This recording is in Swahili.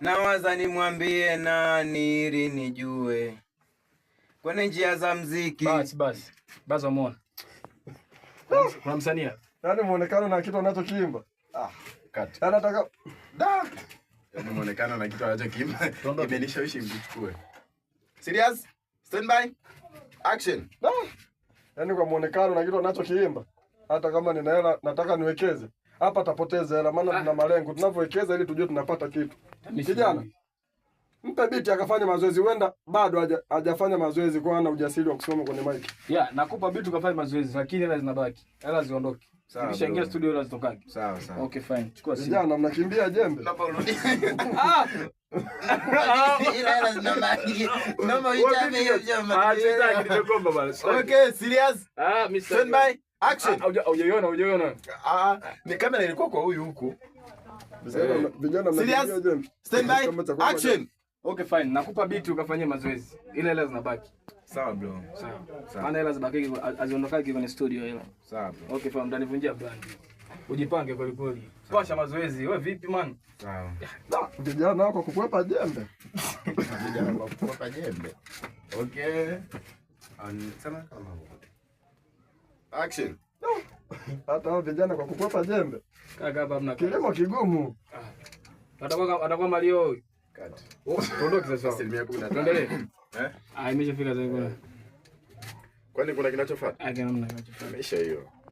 nawaza nimwambie nani ili nijue kwenye njia za muziki. Basi umeona. Kuna msanii hapa. Yaani muonekano na kitu anachokiimba. Kati. Anataka Yaani muonekano na kitu anachokiimba. Imenishawishi mchukue. Serious? Stand by. Action. Yaani kwa muonekano na kitu anachokiimba. Hata kama nina hela nataka niwekeze. Hapa tapoteza hela maana tuna malengo. Tunavyowekeza ili tujue tunapata kitu. Kijana. Mpe biti akafanya mazoezi, huenda bado hajafanya mazoezi kwa ana ujasiri wa kusimama kwenye mic. Yeah, nakupa biti ukafanya mazoezi lakini hela zinabaki. Hela ziondoke. Ukishaingia studio hela zitokage. Sawa. Okay fine. Chukua simu. Kijana mnakimbia jembe. Hapa urudi. Ila hela zinabaki. Naomba uitame hiyo jamaa. Sitaki nimekomba bwana. Okay, serious? Mr. Stand by. Action. Hujaiona. Ni kamera ilikuwa kwa huyu huku. Vijana mnakimbia jembe. Stand by. Action. Okay fine. Nakupa biti ukafanyia mazoezi. Ile hela zinabaki. Sawa bro. Sawa. Maana hela zibaki aziondokaje kwenye studio hela. Sawa bro. Okay fine, mtanivunjia brand. Ujipange kweli kweli. Pasha mazoezi. Wewe vipi man? Sawa. Vijana wako kukwepa jembe. Vijana wako kukwepa jembe. Okay. Sema kama Action. Hata hao vijana kwa kukwepa jembe. Kaka hapa mna kilimo kigumu. Atakuwa Mario. Kati. Tuondoke sasa. 10%. Tuendelee. Imeshafika sasa. Kwani kuna kinachofuata? Namna kinachofuata. Maisha hiyo.